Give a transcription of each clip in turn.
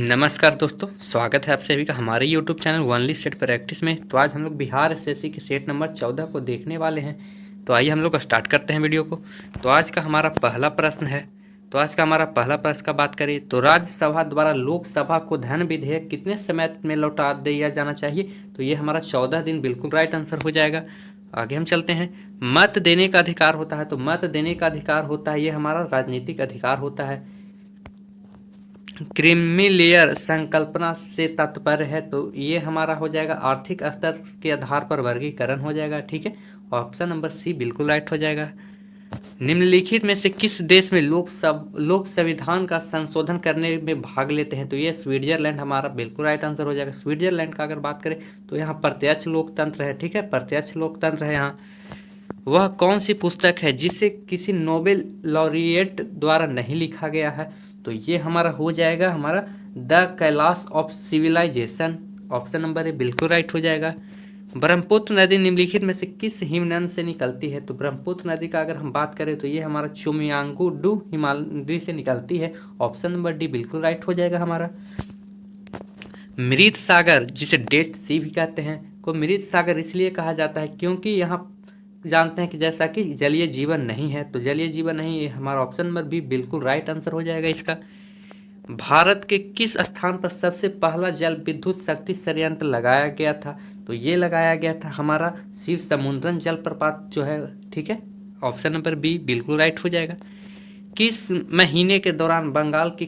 नमस्कार दोस्तों, स्वागत है आप सभी का हमारे YouTube channel only set practice में। तो आज हम लोग बिहार एसएससी के सेट नंबर 14 को देखने वाले हैं। तो आइए हम लोग स्टार्ट करते हैं वीडियो को। तो आज का हमारा पहला प्रश्न है। का बात करें तो राज्यसभा द्वारा लोकसभा को धन विधेयक कितने समय में लौटा दिया जाना चाहिए। तो ये हमारा 14 दिन बिल्कुल राइट आंसर हो जाएगा। आगे हम चलते हैं। मत देने का अधिकार होता है, तो मत देने का अधिकार होता है ये हमारा राजनीतिक अधिकार होता है। क्रीमी लेयर संकल्पना से तात्पर्य है, तो ये हमारा हो जाएगा आर्थिक स्तर के आधार पर वर्गीकरण हो जाएगा। ठीक है, ऑप्शन नंबर सी बिल्कुल राइट हो जाएगा। निम्नलिखित में से किस देश में लोक संविधान का संशोधन करने में भाग लेते हैं। तो ये स्विट्जरलैंड हमारा बिल्कुल राइट आंसर हो जाएगा। स्विट्जरलैंड का अगर बात करें तो यहाँ प्रत्यक्ष लोकतंत्र है। ठीक है, प्रत्यक्ष लोकतंत्र है यहाँ। वह कौन सी पुस्तक है जिसे किसी नोबेल लॉरिएट द्वारा नहीं लिखा गया है। तो ये हमारा हो जाएगा हमारा the Kailash of civilization. Option number A बिल्कुल राइट हो जाएगा। ब्रह्मपुत्र नदी निम्नलिखित में से किस हिमनद से निकलती है। तो ब्रह्मपुत्र नदी का अगर हम बात करें तो ये हमारा चुमियांगुडू हिमालय नदी से निकलती है। ऑप्शन नंबर डी बिल्कुल राइट हो जाएगा हमारा। मृत सागर, जिसे डेड सी भी कहते हैं, को मृत सागर इसलिए कहा जाता है क्योंकि यहाँ जानते हैं कि जैसा कि जलीय जीवन नहीं है, तो जलीय जीवन नहीं, ये हमारा ऑप्शन नंबर बी बिल्कुल राइट आंसर हो जाएगा इसका। भारत के किस स्थान पर सबसे पहला जल विद्युत शक्ति संयंत्र लगाया गया था। तो ये लगाया गया था हमारा शिव समुद्रन जलप्रपात जो है। ठीक है, ऑप्शन नंबर बी बिल्कुल राइट हो जाएगा। किस महीने के दौरान बंगाल की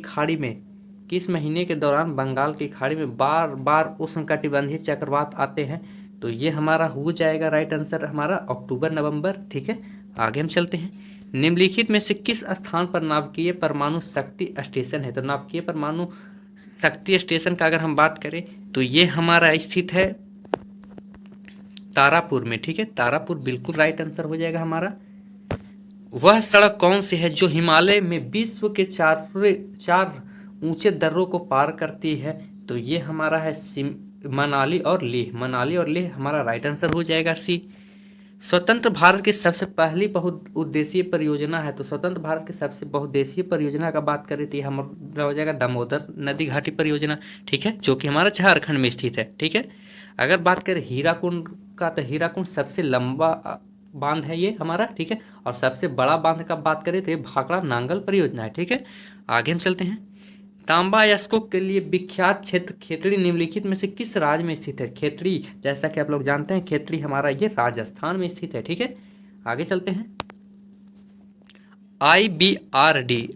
खाड़ी में बार बार उष्णकटिबंधीय चक्रवात आते हैं। तो ये हमारा हो जाएगा राइट आंसर हमारा अक्टूबर नवंबर। ठीक है, आगे हम चलते हैं। निम्नलिखित में से किस स्थान पर नाभिकीय परमाणु शक्ति स्टेशन है। तो नाभिकीय परमाणु शक्ति स्टेशन का अगर हम बात करें तो ये हमारा स्थित है तारापुर में। ठीक है, तारापुर बिल्कुल राइट आंसर हो जाएगा हमारा। वह सड़क कौन सी है जो हिमालय में विश्व के चार ऊंचे दर्रों को पार करती है। तो ये हमारा है मनाली और लेह हमारा राइट आंसर हो जाएगा सी। स्वतंत्र भारत की सबसे पहली बहुउद्देशीय परियोजना है। तो स्वतंत्र भारत की सबसे बहुउद्देशीय परियोजना का बात करें तो हमारा हो जाएगा दामोदर नदी घाटी परियोजना। ठीक है, जो कि हमारा झारखंड में स्थित है। ठीक है, अगर बात करें हीराकुंड का तो हीराकुंड सबसे लंबा बांध है ये हमारा। ठीक है, और सबसे बड़ा बांध का बात करें तो ये भाखड़ा नांगल परियोजना है। ठीक है, आगे हम चलते हैं। तांबा अयस्कों के लिए विख्यात क्षेत्र खेतड़ी निम्नलिखित में से किस राज्य में स्थित है। खेतड़ी, जैसा कि आप लोग जानते हैं, खेतड़ी हमारा ये राजस्थान में स्थित है। ठीक है, आगे चलते हैं। आईबीआरडी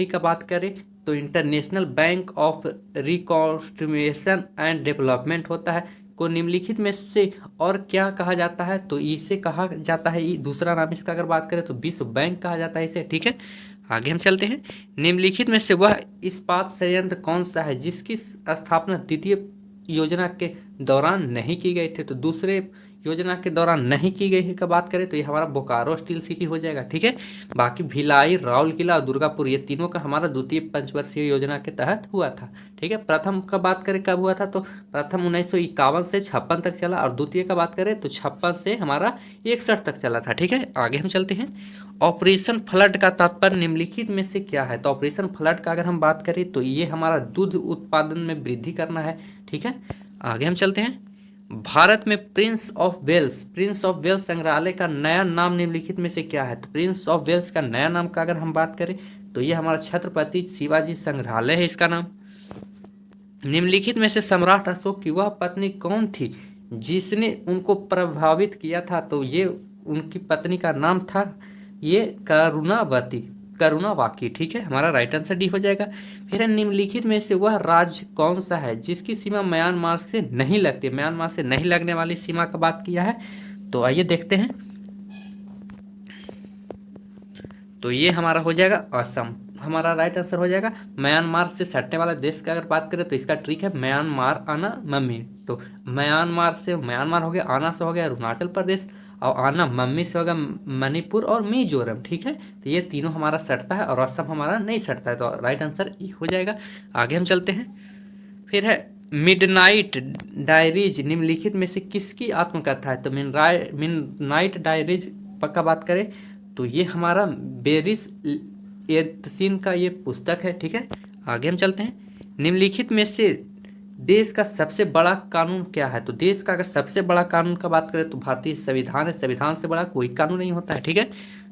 का बात करें तो international bank of reconstruction and development होता है, को निम्नलिखित में से और क्या कहा जाता है। तो इसे कहा जाता है, दूसरा नाम इसका अगर बात करें तो विश्व बैंक कहा जाता है इसे। ठीक है, आगे हम चलते हैं। निम्नलिखित में से वह इस्पात संयंत्र कौन सा है जिसकी स्थापना द्वितीय योजना के दौरान नहीं की गई थी। तो दूसरे योजना के दौरान नहीं की गई का बात करें तो ये हमारा बोकारो स्टील सिटी हो जाएगा। ठीक है, बाकी भिलाई, राउरकेला और दुर्गापुर ये तीनों का हमारा द्वितीय पंचवर्षीय योजना के तहत हुआ था। ठीक है, प्रथम का बात करें कब हुआ था तो प्रथम 1951 से 56 तक चला, और द्वितीय का बात करें तो 56 से हमारा 61 तक चला था। ठीक है, आगे हम चलते हैं। ऑपरेशन फ्लड का तात्पर्य निम्नलिखित में से क्या है। तो ऑपरेशन फ्लड का अगर हम बात करें तो ये हमारा दूध उत्पादन में वृद्धि करना है। ठीक है, आगे हम चलते हैं। भारत में प्रिंस ऑफ वेल्स संग्रहालय का नया नाम निम्नलिखित में से क्या है। तो प्रिंस ऑफ वेल्स का नया नाम का अगर हम बात करें तो ये हमारा छत्रपति शिवाजी संग्रहालय है इसका नाम। निम्नलिखित में से सम्राट अशोक की वह पत्नी कौन थी जिसने उनको प्रभावित किया था। तो ये उनकी पत्नी का नाम था ये करुणावाकी। ठीक है, हमारा राइट आंसर डी हो जाएगा। फिर निम्नलिखित में से वह राज्य कौन सा है जिसकी सीमा म्यांमार से नहीं लगती। म्यांमार से नहीं लगने वाली सीमा का बात किया है, तो आइए देखते हैं। तो ये हमारा हो जाएगा असम, हमारा राइट आंसर हो जाएगा। म्यांमार से सटने वाला देश का अगर बात करें तो इसका ट्रिक है म्यांमार आना मम्मी। तो म्यांमार हो गया, आना से हो गया अरुणाचल प्रदेश, और आना मम्मी से होगा मणिपुर और मिजोरम। ठीक है, तो ये तीनों हमारा सटता है और असम हमारा नहीं सटता है, तो राइट आंसर ई हो जाएगा। आगे हम चलते हैं। फिर है मिडनाइट डायरीज निम्नलिखित में से किसकी आत्मकथा है। तो मिडनाइट डायरीज का बात करें तो ये हमारा बेरिस एल्त्सिन का ये पुस्तक है। ठीक है, आगे हम चलते हैं। निम्नलिखित में से देश का सबसे बड़ा कानून क्या है? तो देश का अगर सबसे बड़ा कानून का बात करें तो भारतीय संविधान है। संविधान से बड़ा कोई कानून नहीं होता है। ठीक है,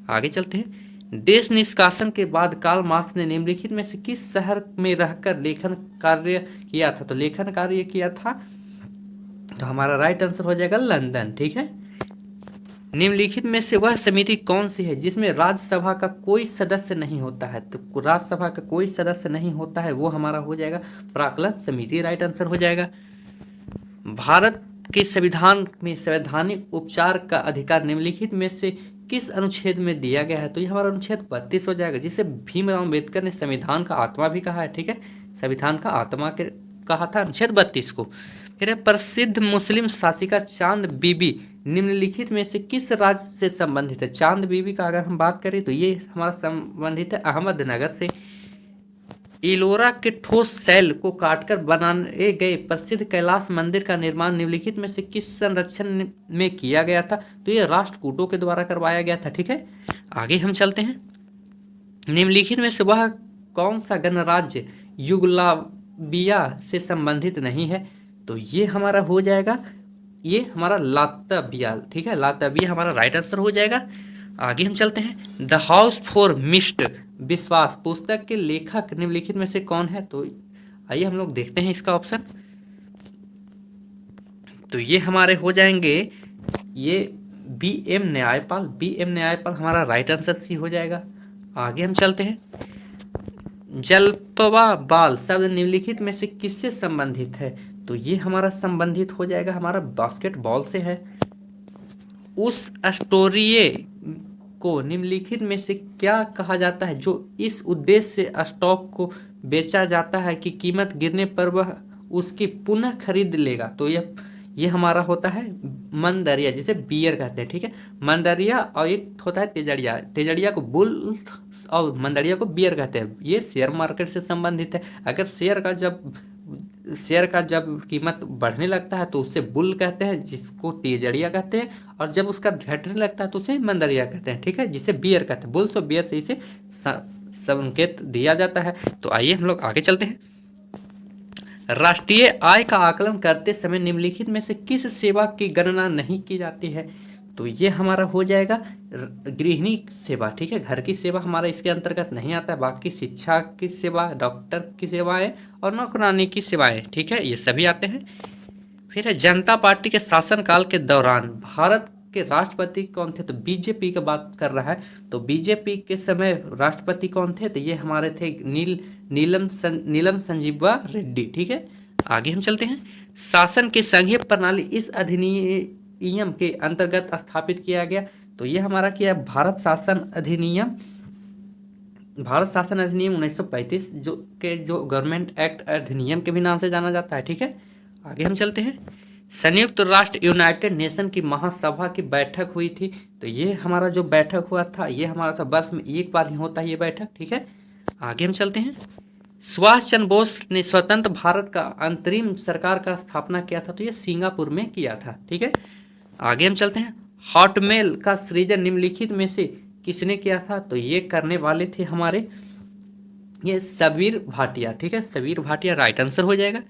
आगे चलते हैं। देश निष्कासन के बाद कार्ल मार्क्स ने निम्नलिखित में से किस शहर में रहकर लेखन कार्य किया था? तो लेखन कार्य किया था, तो हमारा राइट आंसर हो जाएगा लंदन। ठीक है, निम्नलिखित में से वह समिति कौन सी है जिसमें राज्यसभा का कोई सदस्य नहीं होता है? तो राज्यसभा का कोई सदस्य नहीं होता है, वो हमारा हो जाएगा प्राक्कलन समिति, राइट आंसर हो जाएगा। भारत के संविधान में संवैधानिक उपचार का अधिकार निम्नलिखित में से किस अनुच्छेद में दिया गया है? तो ये हमारा अनुच्छेद 32 हो जाएगा, जिसे भीमराव अम्बेडकर ने संविधान का आत्मा भी कहा है। ठीक है, संविधान का आत्मा के कहा था अनुच्छेद 32 को। फिर है प्रसिद्ध मुस्लिम शासिका चांद बीबी निम्नलिखित में से किस राज्य से संबंधित है? चांद बीबी का अगर हम बात करें तो ये हमारा संबंधित है अहमदनगर से। इलोरा के ठोस शैल को काटकर बनाए गए प्रसिद्ध कैलाश मंदिर का निर्माण निम्नलिखित में से किस संरक्षण में किया गया था? तो ये राष्ट्रकूटों के द्वारा करवाया गया था। ठीक है, आगे हम चलते हैं। निम्नलिखित में से वह कौन सा गणराज्य युगोस्लाविया से संबंधित नहीं है? तो ये हमारा हो जाएगा, ये हमारा लातविया। ठीक है, लातविया हमारा राइट आंसर हो जाएगा। आगे हम चलते हैं। द हाउस फॉर मिस्ड विश्वास पुस्तक के लेखक निम्नलिखित में से कौन है? तो आइए हम लोग देखते हैं इसका ऑप्शन। तो ये हमारे हो जाएंगे ये बी एम न्यायपाल। बी एम न्यायपाल हमारा राइट आंसर सी हो जाएगा। आगे हम चलते हैं। जल्पवा बाल शब्द निम्नलिखित में से किससे संबंधित है? तो ये हमारा संबंधित हो जाएगा हमारा बास्केटबॉल से है। उस स्टोरिये को निम्नलिखित में से क्या कहा जाता है जो इस उद्देश्य से स्टॉक को बेचा जाता है कि कीमत गिरने पर वह उसकी पुनः खरीद लेगा? तो ये हमारा होता है मंदरिया, जिसे बियर कहते हैं। ठीक है, मंदरिया और एक होता है तेजड़िया। तेजड़िया को बुल और मंदरिया को बियर कहते हैं। ये शेयर मार्केट से संबंधित है। अगर शेयर का जब कीमत बढ़ने लगता है तो उसे बुल कहते हैं, जिसको तेजड़िया कहते हैं, और जब उसका घटने लगता है तो उसे मंदरिया कहते हैं। ठीक है, जिसे बियर कहते हैं। बुल्स और बियर से इसे संकेत दिया जाता है। तो आइए हम लोग आगे चलते हैं। राष्ट्रीय आय का आकलन करते समय निम्नलिखित में से किस सेवा की गणना नहीं की जाती है? तो ये हमारा हो जाएगा गृहिणी सेवा। ठीक है, घर की सेवा हमारा इसके अंतर्गत नहीं आता है। बाकी शिक्षा की सेवा, डॉक्टर की सेवाएं और नौकरानी की सेवाएं, ठीक है, ये सभी आते हैं। फिर है जनता पार्टी के शासनकाल के दौरान भारत के राष्ट्रपति कौन थे? तो बीजेपी की बात कर रहा है। तो बीजेपी के समय राष्ट्रपति कौन थे? तो ये हमारे थे नीलम संजीवा रेड्डी। ठीक है, आगे हम चलते हैं। शासन की संघीय प्रणाली इस अधिनियम के अंतर्गत स्थापित किया गया। तो ये हमारा क्या है? भारत शासन अधिनियम 1935 जो गवर्नमेंट एक्ट अधिनियम के भी नाम से जाना जाता है। ठीक है, आगे हम चलते हैं। संयुक्त राष्ट्र यूनाइटेड नेशन की महासभा की बैठक हुई थी। तो ये हमारा जो बैठक हुआ था, ये हमारा था वर्ष में एक बार ही होता है ये बैठक। ठीक है, आगे हम चलते हैं। सुभाष चंद्र बोस ने स्वतंत्र भारत का अंतरिम सरकार का स्थापना किया था। तो ये सिंगापुर में किया था। ठीक है, आगे हम चलते हैं। हॉटमेल का सृजन निम्नलिखित में से किसने किया था? तो ये करने वाले थे हमारे ये सबीर भाटिया। ठीक है, सबीर भाटिया राइट आंसर हो जाएगा।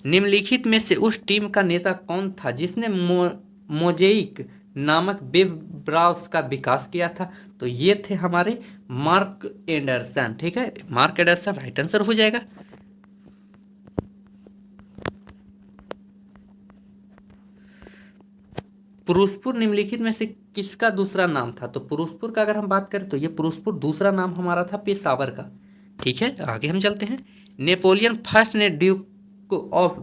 निम्नलिखित में से उस टीम का नेता कौन था जिसने मोजेइक नामक वेब ब्राउज़र का विकास किया था? तो ये थे हमारे मार्क एंडरसन। ठीक है, मार्क एंडरसन राइट आंसर हो जाएगा। पुरुषपुर निम्नलिखित में से किसका दूसरा नाम था? तो पुरुषपुर का अगर हम बात करें तो ये पुरुषपुर दूसरा नाम हमारा था पेशावर का। ठीक है, आगे हम चलते हैं। नेपोलियन फर्स्ट ने ड्यूक ऑफ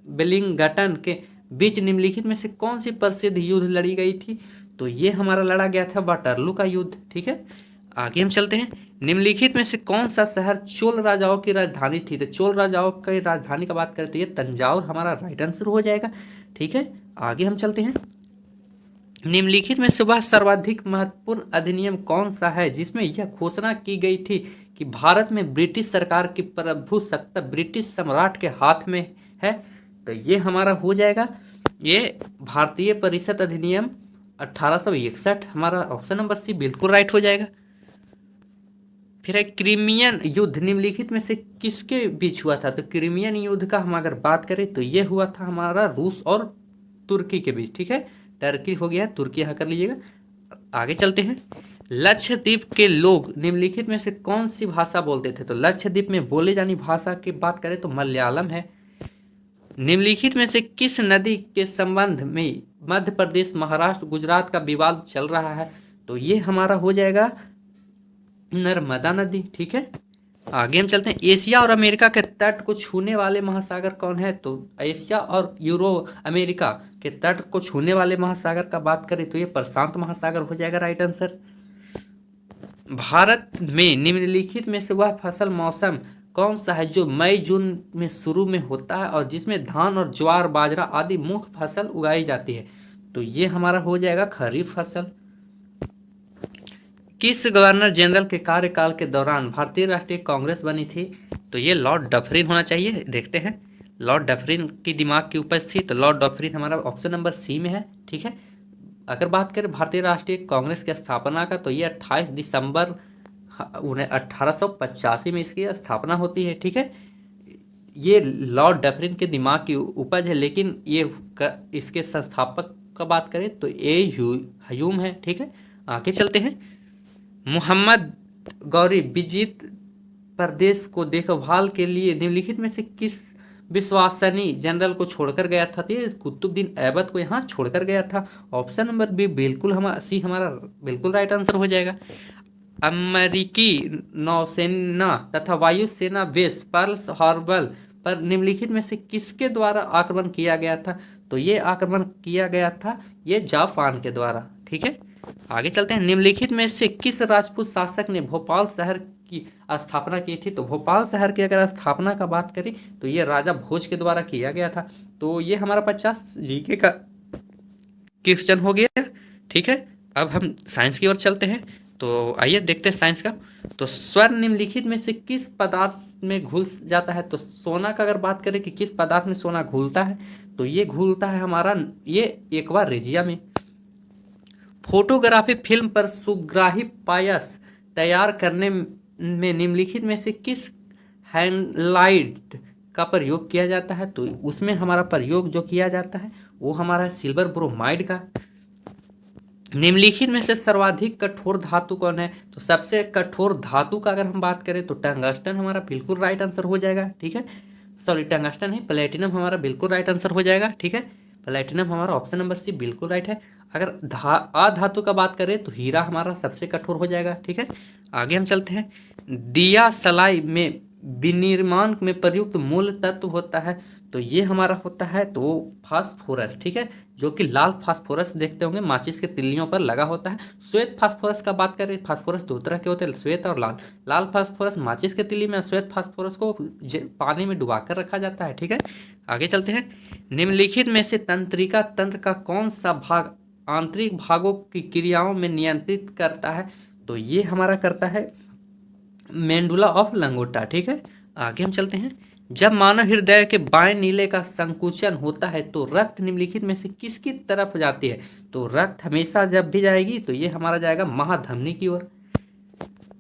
बेलिंगटन के बीच निम्नलिखित में से कौन सी प्रसिद्ध युद्ध लड़ी गई थी? तो ये हमारा लड़ा गया था वाटरलू का युद्ध। ठीक है, आगे हम चलते हैं। निम्नलिखित में से कौन सा शहर चोल राजाओं की राजधानी थी? तो चोल राजाओं की राजधानी का बात करें तो ये तंजाउर हमारा राइट आंसर हो जाएगा। ठीक है, आगे हम चलते हैं। निम्नलिखित में से वह सर्वाधिक महत्वपूर्ण अधिनियम कौन सा है जिसमें यह घोषणा की गई थी कि भारत में ब्रिटिश सरकार की प्रभुसत्ता ब्रिटिश सम्राट के हाथ में है? तो ये हमारा हो जाएगा ये भारतीय परिषद अधिनियम 1861। हमारा ऑप्शन नंबर सी बिल्कुल राइट हो जाएगा। फिर है क्रीमियन युद्ध निम्नलिखित में से किसके बीच हुआ था? तो क्रीमियन युद्ध का हम अगर बात करें तो ये हुआ था हमारा रूस और तुर्की के बीच, ठीक है। टर्की हो गया, तुर्की यहाँ कर लीजिएगा। आगे चलते हैं। लक्षद्वीप के लोग निम्नलिखित में से कौन सी भाषा बोलते थे? तो लक्षद्वीप में बोले जानी भाषा की बात करें तो मलयालम है। निम्नलिखित में से किस नदी के संबंध में मध्य प्रदेश, महाराष्ट्र, गुजरात का विवाद चल रहा है? तो ये हमारा हो जाएगा नर्मदा नदी, ठीक है। आगे हम चलते हैं। एशिया और अमेरिका के तट को छूने वाले महासागर कौन है? तो एशिया और अमेरिका के तट को छूने वाले महासागर का बात करें तो ये प्रशांत महासागर हो जाएगा राइट आंसर। भारत में निम्नलिखित में से वह फसल मौसम कौन सा है जो मई जून में शुरू में होता है और जिसमें धान और ज्वार, बाजरा आदि मुख्य फसल उगाई जाती है? तो ये हमारा हो जाएगा खरीफ फसल। किस गवर्नर जनरल के कार्यकाल के दौरान भारतीय राष्ट्रीय कांग्रेस बनी थी? तो ये लॉर्ड डफरिन होना चाहिए। देखते हैं लॉर्ड डफरिन की दिमाग की उपज थी, तो लॉर्ड डफरिन हमारा ऑप्शन नंबर सी में है, ठीक है। अगर बात करें भारतीय राष्ट्रीय कांग्रेस की स्थापना का तो ये 28 दिसंबर 1885 में इसकी स्थापना होती है, ठीक है। ये लॉर्ड डफरिन के दिमाग की उपज है, लेकिन इसके संस्थापक का बात करें तो हयूम है, ठीक है। आगे चलते हैं। मोहम्मद गौरी विजित प्रदेश को देखभाल के लिए निम्नलिखित में से किस विश्वसनीय जनरल को छोड़कर गया था? तो ये कुतुबुद्दीन ऐबक को यहाँ छोड़कर गया था। ऑप्शन नंबर बी बिल्कुल सी हमारा बिल्कुल राइट आंसर हो जाएगा। अमेरिकी नौसेना तथा वायुसेना बेस पर्ल हार्बर पर निम्नलिखित में से किसके द्वारा आक्रमण किया गया था? तो ये आक्रमण किया गया था ये जापान के द्वारा, ठीक है। आगे चलते हैं। निम्नलिखित में से किस राजपूत शासक ने भोपाल शहर की स्थापना की थी? तो भोपाल शहर की अगर स्थापना का बात करें तो ये राजा भोज के द्वारा किया गया था। तो ये हमारा 50 जीके का क्वेश्चन हो गया, ठीक है। अब हम साइंस की ओर चलते हैं, तो आइए देखते हैं साइंस का। तो स्वर्ण निम्नलिखित में से किस पदार्थ में घुल जाता है? तो सोना का अगर बात करें कि किस पदार्थ में सोना घुलता है तो ये घुलता है हमारा ये एक्वा रेजिया में। फोटोग्राफी फिल्म पर सुग्राही पायस तैयार करने में निम्नलिखित में से किस हैंडलाइट का प्रयोग किया जाता है? तो उसमें हमारा प्रयोग जो किया जाता है वो हमारा सिल्वर ब्रोमाइड का। निम्नलिखित में से सर्वाधिक कठोर धातु कौन है? तो सबसे कठोर धातु का अगर हम बात करें तो टंगस्टन हमारा बिल्कुल राइट आंसर हो जाएगा, ठीक है। सॉरी टंगस्टन है, प्लेटिनम हमारा बिल्कुल राइट आंसर हो जाएगा, ठीक है। प्लेटिनम हमारा ऑप्शन नंबर सी बिल्कुल राइट है। अगर अधातु का बात करें तो हीरा हमारा सबसे कठोर हो जाएगा, ठीक है। आगे हम चलते हैं। दिया सलाई में विनिर्माण में प्रयुक्त मूल तत्व होता है तो ये हमारा होता है तो फास्फोरस, ठीक है, जो कि लाल फास्फोरस देखते होंगे माचिस के तिल्लियों पर लगा होता है। श्वेत फास्फोरस का बात करें, फास्फोरस दो तरह के होते हैं, श्वेत और लाल। लाल फास्फोरस माचिस के तिल्ली में, श्वेत फास्फोरस को पानी में डुबाकर रखा जाता है, ठीक है। आगे चलते हैं। निम्नलिखित में से तंत्रिका तंत्र का कौन सा भाग आंतरिक भागों की क्रियाओं में नियंत्रित करता है? तो ये हमारा करता है मेंडुला ऑफ लंगोटा, ठीक है। आगे हम चलते हैं। जब मानव हृदय के बाएं नीले का संकुचन होता है तो रक्त निम्नलिखित में से किसकी तरफ जाती है? तो रक्त हमेशा जब भी जाएगी तो ये हमारा जाएगा महाधमनी की ओर।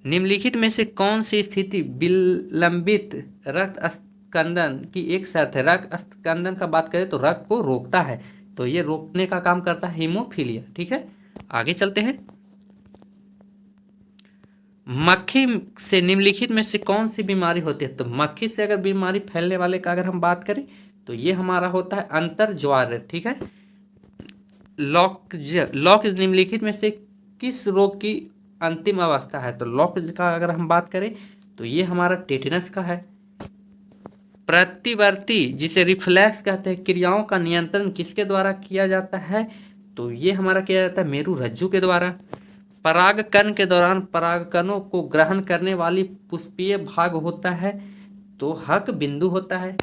निम्नलिखित में से कौन सी स्थिति विलंबित रक्त स्कंदन की एक शर्त है? रक्त स्कंदन का बात करें तो रक्त को रोकता है, तो ये रोकने का काम करता है हीमोफीलिया, ठीक है। आगे चलते हैं। मक्खी से निम्नलिखित में से कौन सी बीमारी होती है? तो मक्खी से अगर बीमारी फैलने वाले का अगर हम बात करें तो ये हमारा होता है अंतर ज्वार, ठीक है। लॉक निम्नलिखित में से किस रोग की अंतिम अवस्था है? तो लॉक का अगर हम बात करें तो ये हमारा टेटनस का है। प्रतिवर्ती जिसे रिफ्लेक्स कहते हैं क्रियाओं का नियंत्रण किसके द्वारा किया जाता है? तो ये हमारा किया जाता है मेरु रज्जु के द्वारा। परागकण के दौरान परागकणों को ग्रहण करने वाली पुष्पीय भाग होता है तो हक बिंदु होता है।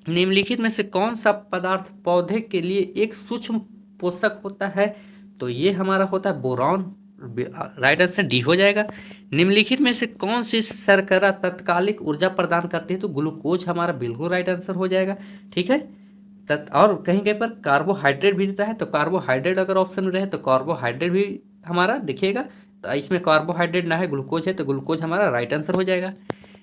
निम्नलिखित में से कौन सा पदार्थ पौधे के लिए एक सूक्ष्म पोषक होता है? तो ये हमारा होता है बोरॉन, राइट आंसर डी हो जाएगा। निम्नलिखित में से कौन सी शर्करा तत्कालिक ऊर्जा प्रदान करती है? तो ग्लूकोज हमारा बिल्कुल राइट आंसर हो जाएगा, ठीक है। और कहीं कहीं पर कार्बोहाइड्रेट भी देता है, तो कार्बोहाइड्रेट अगर ऑप्शन में रहे तो कार्बोहाइड्रेट भी हमारा देखिएगा। तो इसमें कार्बोहाइड्रेट ना है, ग्लूकोज है, तो ग्लूकोज हमारा राइट आंसर हो जाएगा।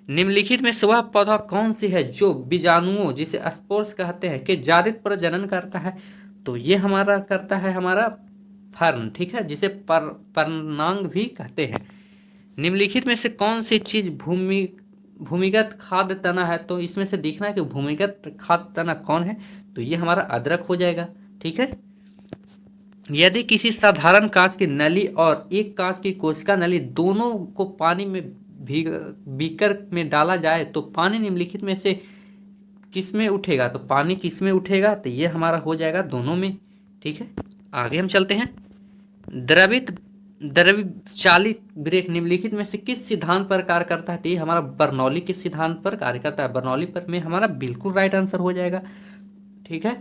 निम्नलिखित में से वह पौधा कौन सी है जो बीजाणुओं जिसे स्पोर्स कहते हैं के जारित प्रजनन करता है? तो ये हमारा करता है हमारा फर्न, ठीक है, जिसे पर्णांग भी कहते हैं। निम्नलिखित में से कौन सी चीज भूमिगत खाद्य तना है? तो इसमें से देखना है कि भूमिगत खाद्य तना कौन है, तो ये हमारा अदरक हो जाएगा, ठीक है। यदि किसी साधारण कांच की नली और एक कांच की कोशिका नली दोनों को पानी में भीग बीकर में डाला जाए तो पानी निम्नलिखित में से किस में उठेगा? तो पानी किस में उठेगा? तो ये हमारा हो जाएगा दोनों में, ठीक है। आगे हम चलते हैं। द्रवित चालित ब्रेक निम्नलिखित में से किस सिद्धांत पर कार्य करता है? तो ये हमारा बर्नौली के सिद्धांत पर कार्य करता है। बर्नौली पर में हमारा बिल्कुल राइट आंसर हो जाएगा, ठीक है।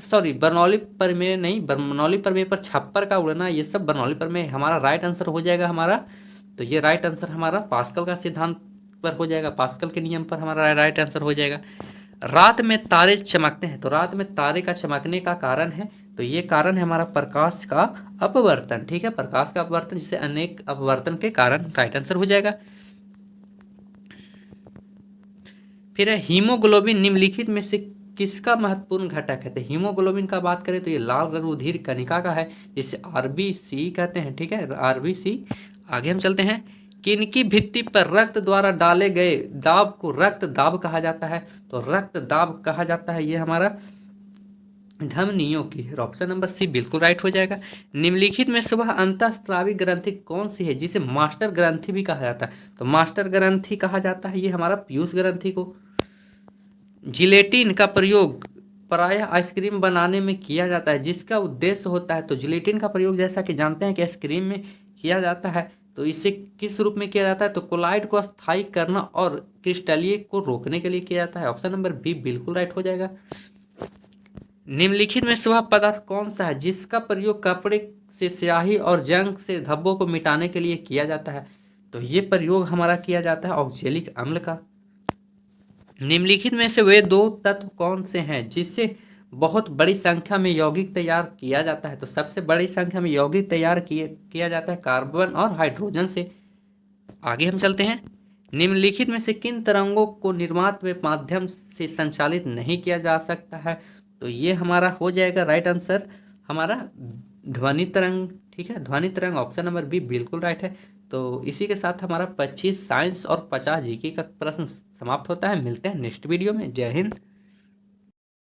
सॉरी, बर्नौली प्रमेय नहीं, बर्नौली प्रमेय पर छप्पर का उड़ना, ये सब बर्नौली प्रमेय हमारा राइट आंसर हो जाएगा हमारा। तो ये राइट आंसर हमारा पास्कल का सिद्धांत पर हो जाएगा, पास्कल के नियम पर हमारा राइट आंसर हो जाएगा। रात में तारे चमकते हैं, तो रात में तारे का चमकने का कारण है, तो ये कारण है हमारा प्रकाश का अपवर्तन, ठीक है, प्रकाश का अपवर्तन, जिसे अनेक अपवर्तन के कारण राइट आंसर हो जाएगा। फिर है हीमोग्लोबिन निम्नलिखित में से किसका महत्वपूर्ण घटक है? तो हीमोग्लोबिन का बात करें तो ये लाल रुधिर कणिका का है, जिसे आरबीसी कहते हैं, ठीक है, आरबीसी। आगे हम चलते हैं। किनकी भित्ति पर रक्त द्वारा डाले गए दाब को रक्त दाब कहा जाता है? तो रक्त दाब कहा जाता है ये हमारा धमनियों की। ऑप्शन नंबर सी बिल्कुल राइट हो जाएगा। निम्नलिखित में से वह अंतःस्रावी ग्रंथि कौन सी है जिसे मास्टर ग्रंथि भी कहा जाता है? तो मास्टर ग्रंथि कहा जाता है ये हमारा पीयूष ग्रंथि को। जिलेटिन का प्रयोग प्रायः आइसक्रीम बनाने में किया जाता है, जिसका उद्देश्य होता है, तो जिलेटिन का प्रयोग जैसा कि जानते हैं कि आइसक्रीम में किया जाता है, तो इसे किस रूप में किया जाता है? तो कोलाइड को स्थायी करना और क्रिस्टलीय को रोकने के लिए किया जाता है। ऑप्शन नंबर बी बिल्कुल राइट हो जाएगा। निम्नलिखित में से वह पदार्थ कौन सा है जिसका प्रयोग कपड़े से स्याही और जंग से धब्बों को मिटाने के लिए किया जाता है? तो ये प्रयोग हमारा किया जाता है ऑक्जेलिक अम्ल का। निम्नलिखित में से वे दो तत्व कौन से हैं जिससे बहुत बड़ी संख्या में यौगिक तैयार किया जाता है? तो सबसे बड़ी संख्या में यौगिक तैयार किया जाता है कार्बन और हाइड्रोजन से। आगे हम चलते हैं। निम्नलिखित में से किन तरंगों को निर्वात में माध्यम से संचालित नहीं किया जा सकता है? तो ये हमारा हो जाएगा राइट आंसर हमारा ध्वनि तरंग, ठीक है, ध्वनि तरंग। ऑप्शन नंबर बी बिल्कुल राइट है। तो इसी के साथ हमारा 25 साइंस और 50 जीके का प्रश्न समाप्त होता है। मिलते हैं नेक्स्ट वीडियो में। जय हिंद।